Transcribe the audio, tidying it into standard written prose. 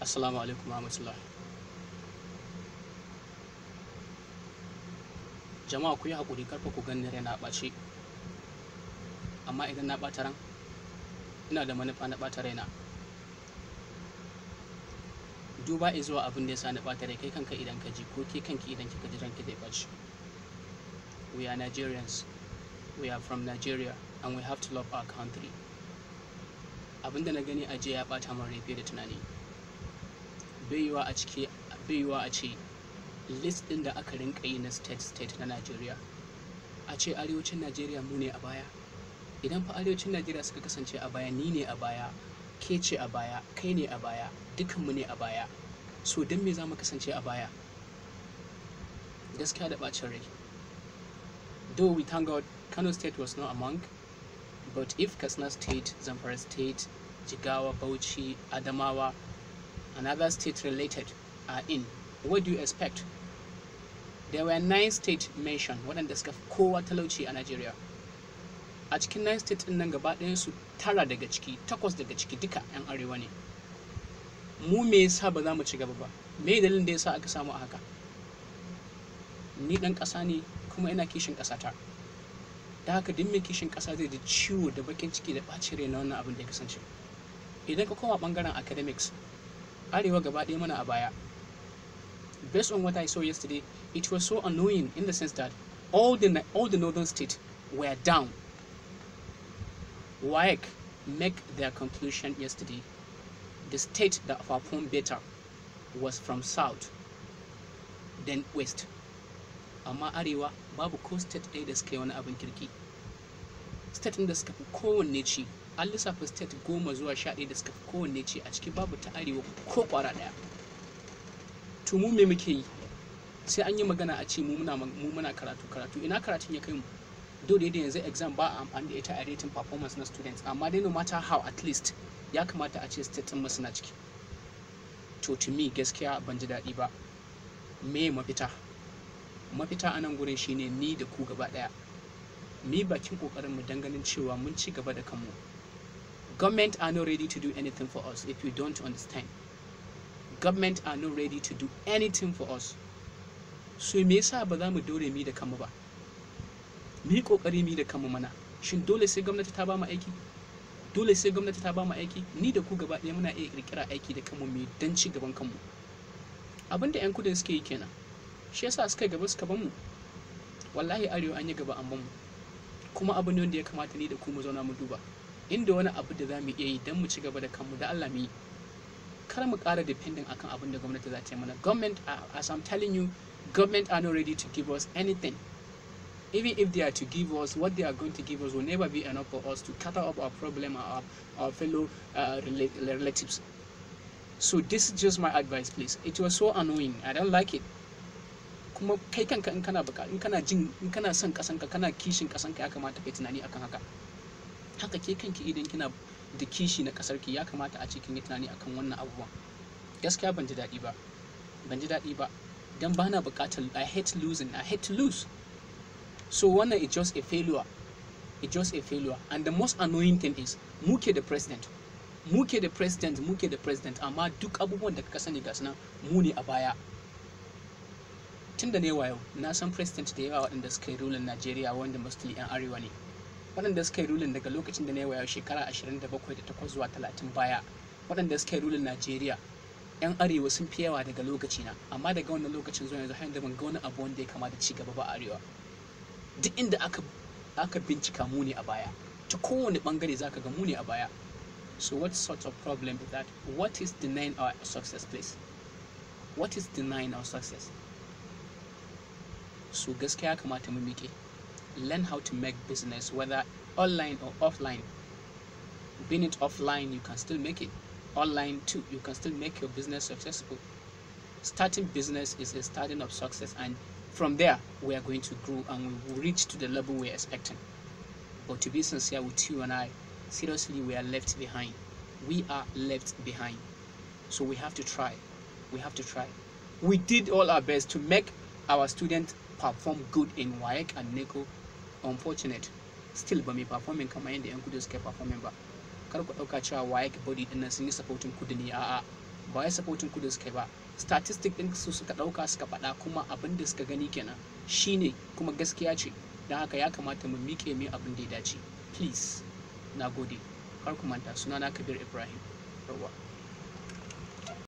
Assalamu alaikum warahmatullah. Jama'a ku yi haƙuri karfa ku ganni rai na ɓace. Amma idan na ɓata ran, ina da manufa na ɓata raina. Duba zuwa abin da ya sa na ɓata rai kai kanka idan ka ji ko ke kanki idan kika ji ranki zai ɓaci. We are Nigerians. We are from Nigeria and we have to love our country. Abin da na gani a jiya ya ɓata min rai fiye da tunani. Bai yiwuwa a ce list ɗin da aka rinka yi na state na Najeriya a ce arewacin Najeriya mu ne a baya. Idan fa arewacin Najeriya suka kasance a baya, ni ne a baya, ke ce a baya, kai ne a baya, dukanmu ne a baya, so don me za mu kasance a baya? Gaskiya da ɓacin rai. Though we thank God Kano State was not among, but if Katsina State, Zamfara State, Jigawa, Bauchi, Adamawa, and other states related are in, what do you expect? There were 9 states mentioned waɗanda suka fi kowa talauci a Najeriya. A cikin 9 states ɗin nan gaba ɗayansu 9 daga ciki, 8 daga ciki duka 'yan arewa ne. Mu me yasa ba za mu ci gaba ba? Me dalilin da yasa aka samu a haka? Ni ɗan ƙasa ne kuma ina kishin ƙasata. Da haka duk mai kishin ƙasa zai ji ciwo da baƙin ciki da ɓacin rai na wannan abin da ya kasance. Idan ka koma ɓangaren academics, arewa gaba ɗaya mana a baya. Based on what I saw yesterday, it was so annoying in the sense that all the northern states were down. WAEC make their conclusion yesterday. The state that performed better was from south, then west. Amma arewa babu ko state ɗaya da suka yi wani abin kirki. State ɗin da suka fi kowanne ci, an lissafa state 10 zuwa 11 da suka fi kowanne ci, a ciki babu ta arewa ko ƙwara ɗaya. To mu me muke yi? Sai an yi magana a ce mu muna karatu. Ina karatun ya kai mu? Dole da yanzu exam ba a amfani da ita a rating performance na students, amma dai no matter how, at least ya kamata a ce state ɗin suna ciki. To me gaskiya ban ji daɗi ba. Me mafita? Mafita a nan gurin shine ni da ku gaba ɗaya. Mi bakin ƙoƙarin mu dan ganin cewa mun ci gaba da kanmu. Government are not ready to do anything for us if you don't understand. Government are not ready to do anything for us. So me yasa ba za mu dore mi da kanmu ba? Mi kokari mi da kanmu mana. Shin dole sai gwamnati ta ba mu aiki? Dole sai gwamnati ta ba mu aiki? Ni da ku gaba ɗaya muna iya kirkira aiki da kanmu mai dan ci gaban kanmu. Abin da 'yan kudin suke yi kenan. Shi yasa suka gaba suka ban mu. Wallahi arewa an yi gaba an ban mu. Kuma abu ne wanda ya kamata ni da ku mu zauna mu duba. Inda wani abu da za mu iya yi dan mu ci gaba da kanmu da Allah mu yi. Kar mu ƙara depending akan abin da gwamnati za ta yi mana. Government, as I'm telling you, government are not ready to give us anything. Even if they are to give us, what they are going to give us will never be enough for us to cut off our problem, our fellow relatives. So this is just my advice, please. It was so annoying. I don't like it. Kuma kai kanka in kana son kasanka, kana kishin kasanka, ya kamata kai tunani akan haka. Haka ke kanki idan kina da kishi na kasarki, ya kamata a cikin yi tunani akan wannan abubuwan. Gaskiya ban ji daɗi ba dan bana buƙatar. I hate losing, I hate to lose. So wannan is just a failure. And the most annoying thing is muke da president, amma duk abubuwan da ka sani ga sunan mu ne a baya. Tunda ne wayo na san president da yawa waɗanda suka yi rulin Najeriya wanda mostly 'yan arewa ne. Waɗanda suka yi rulin daga lokacin da na yi wayo shekara 27 da 8 zuwa 30 baya, waɗanda suka yi rulin Najeriya 'yan arewa sun fi yawa daga lokacina, amma daga wannan lokacin zuwa yanzu har yanzu ban ga wani abu wanda ya kamata ci gaba ba a arewa. Duk inda aka bincika mu ne a baya, ta kowane bangare zaka ga mu ne a baya. So what sort of problem is that? What is denying our success, please? What is denying our success? So gaskiya kamata mu miƙe. Learn how to make business, whether online or offline. Being it offline, you can still make it. Online too, you can still make your business successful. Starting business is a starting of success, and from there we are going to grow and we will reach to the level we are expecting. But to be sincere with you and I, seriously, we are left behind. We are left behind. So we have to try. We did all our best to make our students perform good in WAEC and NECO. Unfortunate, still ba mai performing kamar yadda 'yan kudu suka performing ba. Kar ku ɗauka cewa WAEC body ɗin nan sun yi supporting kudu ne, a'a. ba wai supporting kudu suka yi ba, statistic din su suka dauka suka faɗa kuma abin da suka gani kenan shine kuma gaskiya ce, don haka ya kamata mu miƙe mai abin da ya dace. Please, na gode, kar ku manta, sunana Kabir Ibrahim. Yawwa.